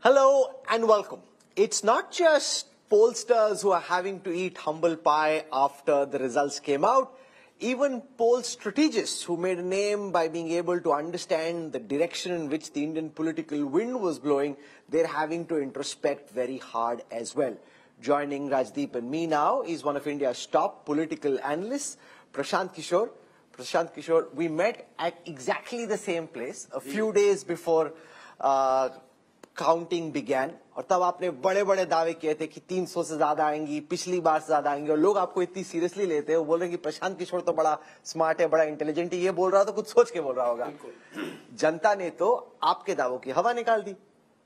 Hello and welcome. It's not just pollsters who are having to eat humble pie after the results came out. Even poll strategists who made a name by being able to understand the direction in which the Indian political wind was blowing, they're having to introspect very hard as well. Joining Rajdeep and me now is one of India's top political analysts, Prashant Kishore. Prashant Kishore, we met at exactly the same place a few days before counting began और तब आपने बड़े बड़े दावे किए थे कि 300 से ज्यादा आएंगी, पिछली बार से ज्यादा आएंगी और लोग आपको इतनी सीरियसली लेते हैं। वो बोल रहे हैं कि प्रशांत किशोर तो बड़ा स्मार्ट है, बड़ा इंटेलिजेंट है, ये बोल रहा तो कुछ सोच के बोल रहा होगा। जनता ने तो आपके दावों की हवा निकाल दी।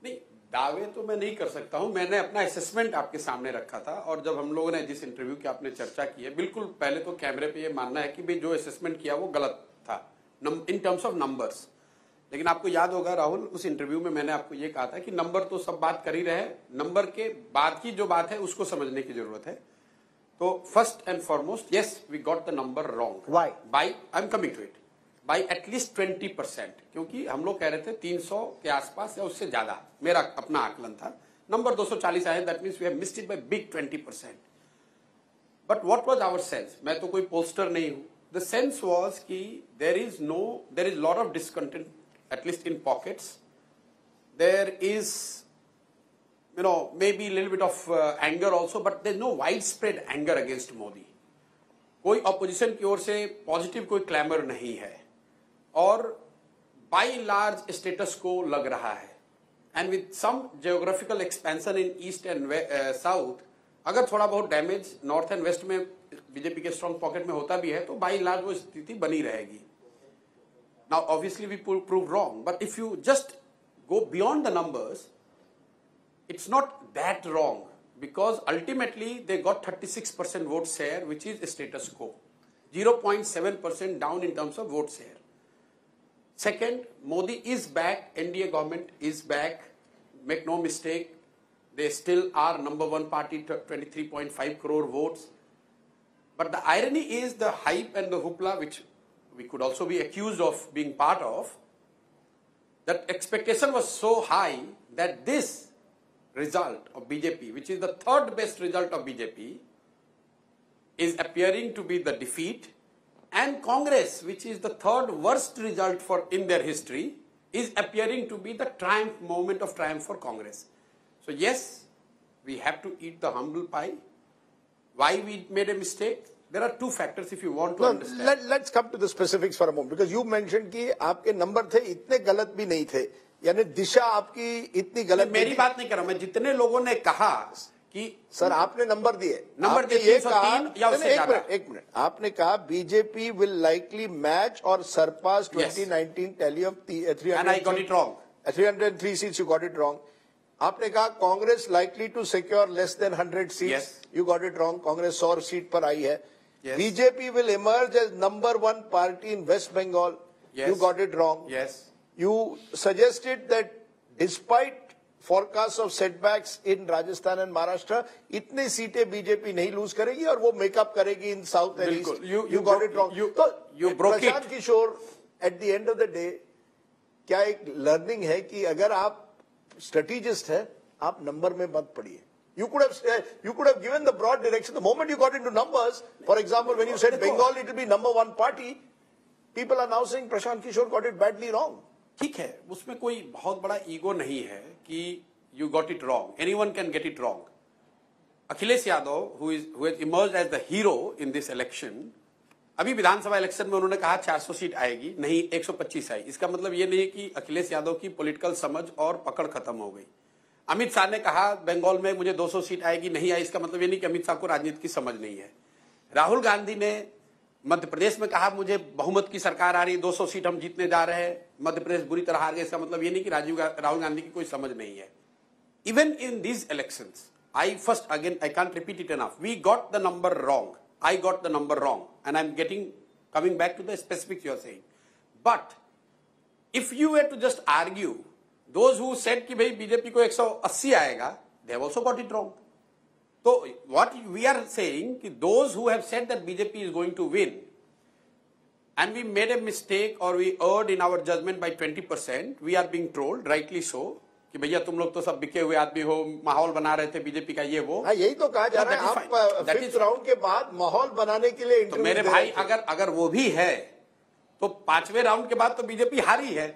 नहीं, दावे तो मैं नहीं कर सकता हूं। मैंने अपना असेसमेंट आपके सामने रखा था और जब हम लोगों ने जिस इंटरव्यू की आपने चर्चा की है, बिल्कुल पहले तो कैमरे पे ये मानना है कि भाई जो असेसमेंट किया वो गलत था इन टर्म्स ऑफ नंबर्स। लेकिन आपको याद होगा राहुल, उस इंटरव्यू में मैंने आपको ये कहा था कि नंबर तो सब बात कर ही रहे, नंबर के बाद की जो बात है उसको समझने की जरूरत है। तो first and foremost, yes we got the number wrong. Why? By, I am coming to it, by at least 20%, क्योंकि हम लोग कह रहे थे 300 के आसपास या उससे ज्यादा, मेरा अपना आकलन था। नंबर 240 आया, that means we have missed it by big 20%। But what was our sense? मैं तो कोई पोस्टर नहीं हूं। द सेंस वाज कि there is lot of discontent, at least in pockets. There is, maybe a little bit of anger also, but there's no widespread anger against Modi. कोई opposition की ओर से positive कोई clamor नहीं है और by large status quo लग रहा है। And with some geographical expansion in east and south, अगर थोड़ा बहुत damage north and west में बीजेपी के strong pocket में होता भी है तो by large वो स्थिति बनी रहेगी। Now, obviously, we prove wrong, but if you just go beyond the numbers, it's not that wrong because ultimately they got 36% vote share, which is status quo, 0.7% down in terms of vote share. Second, Modi is back, NDA government is back, make no mistake, they still are number one party, 23.5 crore votes. But the irony is the hype and the hoopla, which we could also be accused of being part of, that expectation was so high that this result of BJP, which is the third best result of BJP, is appearing to be the defeat, and Congress, which is the third worst result in their history, is appearing to be the moment of triumph for Congress. So yes, we have to eat the humble pie. Why we made a mistake? There are two factors if you want to understand. Let's come to the specifics for a moment because you mentioned कि आपके number थे इतने गलत भी नहीं थे, यानी दिशा आपकी इतनी गलत नहीं थी। मेरी बात नहीं कर रहा मैं, जितने लोगों ने कहा कि सर आपने नंबर दिए, नंबर दिए 303 या उससे ज्यादा। एक मिनट, आपने कहा BJP will likely match or surpass 2019 tally of 303, and I got it wrong. 303 seats, you got it wrong. आपने कहा Congress likely to secure less than 100 seats, yes. You got it wrong. Congress 100 seat पर आई है। Yes. BJP will emerge as number one party in West Bengal. Yes. You got it wrong. Yes. You suggested that despite forecasts of setbacks in Rajasthan and Maharashtra, इतनी सीटें BJP नहीं loose करेगी और वो makeup करेगी in South and East. You got it wrong. You broke it. Prashant Kishor, at the end of the day, क्या एक learning है कि अगर आप स्ट्रेटेजिस्ट है, आप नंबर में मत पड़िए। You could have given the broad direction. The moment you got into numbers, for example, when you said Bengal, it will be number one party, people are now saying Prashant Kishore got it badly wrong. ठीक है, उसमें कोई बहुत बड़ा ego नहीं है कि you got it wrong. Anyone can get it wrong. Akhilesh Yadav, who has emerged as the hero in this election, अभी विधानसभा इलेक्शन में उन्होंने कहा 400 सीट आएगी, नहीं 125 आई। इसका मतलब ये नहीं कि अखिलेश यादव की पॉलिटिकल समझ और पकड़ खत्म हो गई। अमित शाह ने कहा बंगाल में मुझे 200 सीट आएगी, नहीं आई। इसका मतलब ये नहीं कि अमित शाह को राजनीति की समझ नहीं है। राहुल गांधी ने मध्य प्रदेश में कहा मुझे बहुमत की सरकार आ रही, 200 सीट हम जीतने जा रहे हैं, मध्य प्रदेश बुरी तरह हार गए। इसका मतलब ये नहीं कि राहुल गांधी की कोई समझ नहीं है। Even in these elections, I can't repeat it enough, we got the number wrong, I got the number wrong, and I am coming back to the specifics you are saying. But if you have to just argue, those who said कि भाई BJP को 180 आएगा, they have also got it wrong. So what we are saying कि those who have said that BJP is going to win and we made a mistake or we erred in our judgment by 20%, we are being told, rightly so, कि भैया तुम लोग तो सब बिके हुए आदमी हो, माहौल बना रहे थे बीजेपी का, ये वो। हाँ, यही तो कहा जा रहा है। आप फिफ्थ राउंड के बाद माहौल बनाने के लिए तो मेरे भाई अगर वो भी है तो 5वें राउंड के बाद तो बीजेपी हारी है।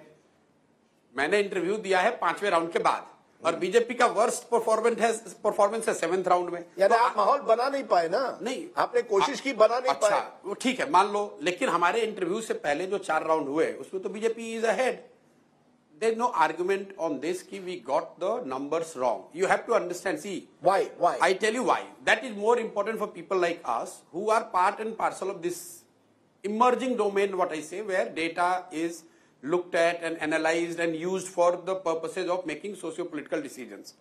मैंने इंटरव्यू दिया है 5वें राउंड के बाद, और बीजेपी का वर्स्ट परफॉर्मेंस है 7th राउंड में। यानी आप माहौल बना नहीं पाए ना? नहीं, आपने कोशिश की, बना नहीं पाए। अच्छा, वो ठीक है, मान लो, लेकिन हमारे इंटरव्यू से पहले जो 4 राउंड हुए उसमें तो BJP is ahead. There is no argument on this कि we got the numbers wrong. You have to understand, see why I tell you why. That is more important for people like us who are part and parcel of this emerging domain, what I say, where data is looked at and analyzed and used for the purposes of making socio-political decisions.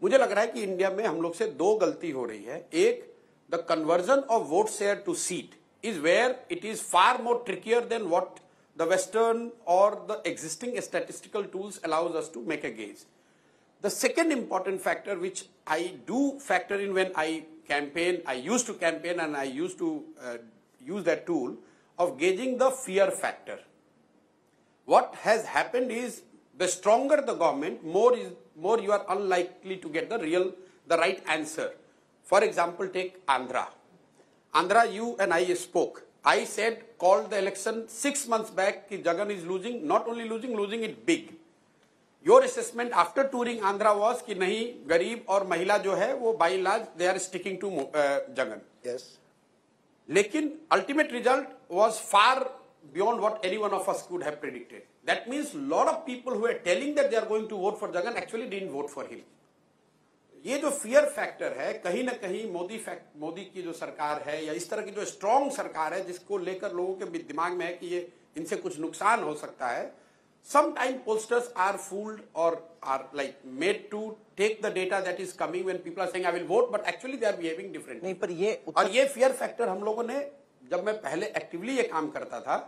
मुझे लग रहा है कि India में हम लोग से 2 गलती हो रही है। एक, the conversion of vote share to seat is where it is far more trickier than what the Western or the existing statistical tools allows us to make a gauge. The second important factor which I do factor in when I campaign, I used to campaign and I used to use that tool of gauging the fear factor. What has happened is the stronger the government, more you are unlikely to get the right answer. For example, take Andhra. Andhra, you and I spoke. I said, called the election 6 months back कि Jagan is losing, not only losing it big. Your assessment after touring Andhra was कि नहीं, गरीब और महिला जो है वो by and large they are sticking to Jagan. Yes. लेकिन ultimate result was far beyond what any one of us could have predicted. That means lot of people who are telling that they are going to vote for Jagan actually didn't vote for him. ये जो fear factor है, कहीं ना कहीं मोदी की जो सरकार है या इस तरह की जो strong सरकार है जिसको लेकर लोगों के दिमाग में है कि ये इनसे कुछ नुकसान हो सकता है, sometimes pollsters are fooled or are like made to take the data that is coming when people are saying I will vote, but actually they are behaving differently. नहीं, पर ये और ये fear factor हम लोगों ने, जब मैं पहले एक्टिवली ये काम करता था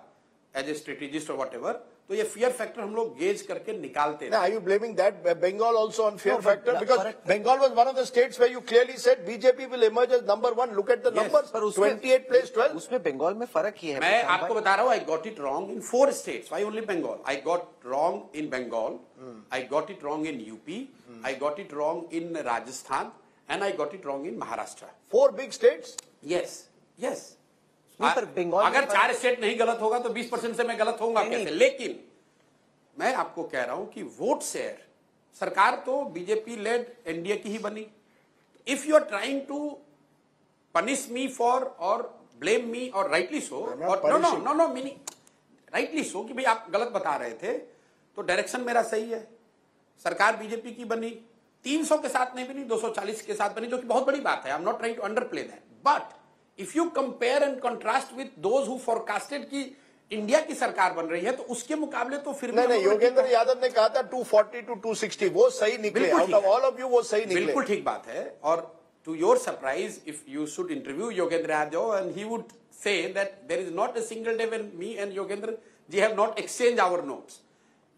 एज ए स्ट्रेटेजिस्ट और whatever, तो ये fear factor हम लोग गेज करके निकालते Now, are you blaming that Bengal also on fear factor? Because Bengal was one of the states where you clearly said BJP will emerge as number 1. Look at the numbers. 28 plays 12. उसमें बंगाल में फर्क ही है। मैं आपको बता रहा हूँ, I got it wrong in 4 states. Why only Bengal? I got wrong in Bengal. I got it wrong in UP. I got it wrong in Rajasthan, and I got it wrong in Maharashtra. 4 big states. Yes, yes. पर बंगाल अगर 4 state नहीं गलत होगा तो 20% से मैं गलत होऊंगा कैसे? लेकिन मैं आपको कह रहा हूं कि वोट शेयर, सरकार तो बीजेपी लेड एनडीए की ही बनी। If you are trying to punish me for और ब्लेम मी और राइटली सो, और नो मीनिंग राइटली सो कि भाई आप गलत बता रहे थे, तो डायरेक्शन मेरा सही है। सरकार बीजेपी की बनी, 300 के साथ नहीं बनी, 240 के साथ बनी, जो कि बहुत बड़ी बात है। I am not trying to underplay that, but if you compare and contrast with those who forecasted की इंडिया की सरकार बन रही है, तो उसके मुकाबले तो फिर नहीं, योगेंद्र यादव ने कहा था 240 to 260, वो सही निकले। Out of all of you वो सही निकले। बिल्कुल ठीक बात है। और to your surprise, if you should interview Yogendra Yadav and he would say that there is not a single day when me and Yogendra ji have not exchange our notes.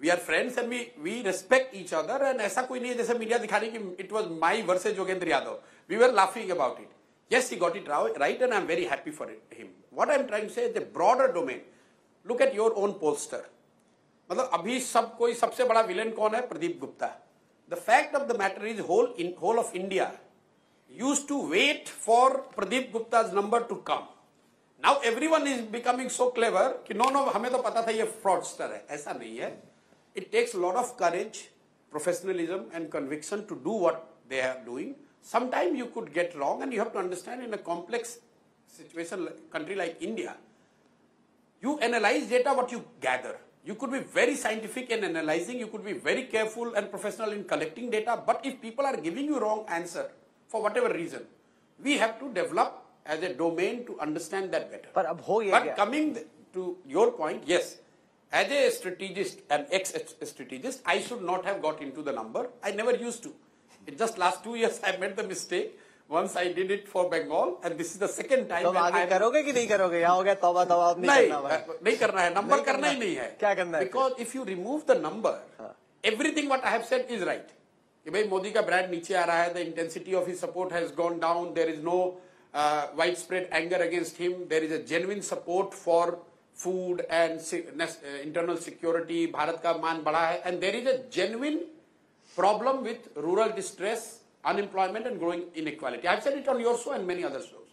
We are friends and we respect each other, एंड ऐसा कोई नहीं है जैसे media दिखा रही कि it was my versus Yogendra Yadav. We were laughing about it. Yes, he got it right, and I'm very happy for him. What I'm trying to say is the broader domain. Look at your own pollster. मतलब अभी सबसे बड़ा villain कौन है? Pradeep Gupta. The fact of the matter is whole of India used to wait for Pradeep Gupta's number to come. Now everyone is becoming so clever कि no हमें तो पता था ये fraudster है। ऐसा नहीं है। It takes a lot of courage, professionalism and conviction to do what they are doing. Sometimes you could get wrong, and you have to understand in a complex situation, country like India, you analyze data what you gather. You could be very scientific in analyzing, you could be very careful and professional in collecting data, but if people are giving you wrong answer for whatever reason, we have to develop as a domain to understand that better. But coming to your point, yes, as a strategist and ex-strategist, I should not have got into the number. I never used to. In just last 2 years, I made the mistake. Once I did it for Bengal, and this is the second time. तो आगे करोगे कि नहीं करोगे? यहाँ हो गया तौबा अब नहीं करना है, नंबर करना ही नहीं है। क्या करना है? Because if you remove the number, everything what I have said is right. कि भाई मोदी का ब्रांड नीचे आ रहा है, the intensity of his support has gone down, there is no widespread anger against him, there is a genuine support for food and internal security, Bharat का मान बढ़ा है, and there is a genuine problem with rural distress, unemployment and growing inequality. I've said it on your show and many other shows.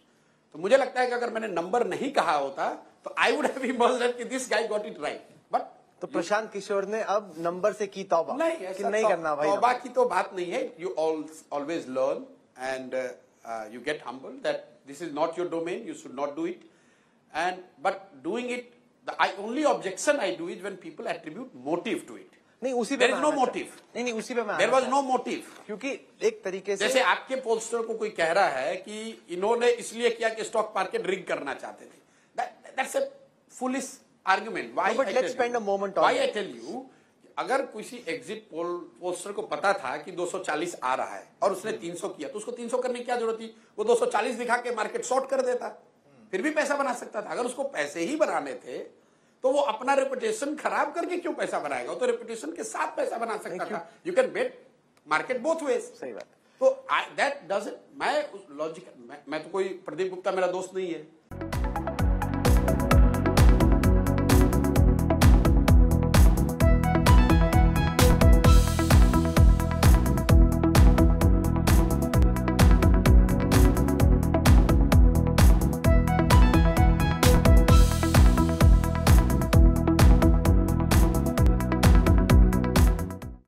तो मुझे लगता है कि अगर मैंने नंबर नहीं कहा होता तो I would have emerged that this guy got it right. But तो प्रशांत किशोर ने अब नंबर से की तौबा नहीं, कि नहीं करना भाई। तौबा की तो बात नहीं है. You always learn and you get humble that this is not your domain. You should not do it. But doing it, the only objection I do is when people attribute motive to it. नहीं उसी पे There is no motive. नहीं उसी पे मैं There was no motive. क्योंकि एक तरीके से जैसे आपके पोस्टर को कोई कह रहा है कि इन्होंने इसलिए किया कि स्टॉक मार्केट रिग करना चाहते थे. That's a foolish argument. Why? No, but let's spend a moment on Why that. I tell you, अगर किसी एग्जिट पोस्टर को पता था कि 240 आ रहा है और उसने 300 किया तो उसको 300 करने की क्या जरूरत थी? वो 240 दिखा के मार्केट शॉर्ट कर देता, फिर भी पैसा बना सकता था. अगर उसको पैसे ही बनाने थे तो वो अपना रेपुटेशन खराब करके क्यों पैसा बनाएगा? तो रेपुटेशन के साथ पैसा बना सकता था. You can bet market both ways. सही बात. तो दैट डजंट, मैं उस लॉजिक, मैं तो कोई प्रदीप गुप्ता मेरा दोस्त नहीं है.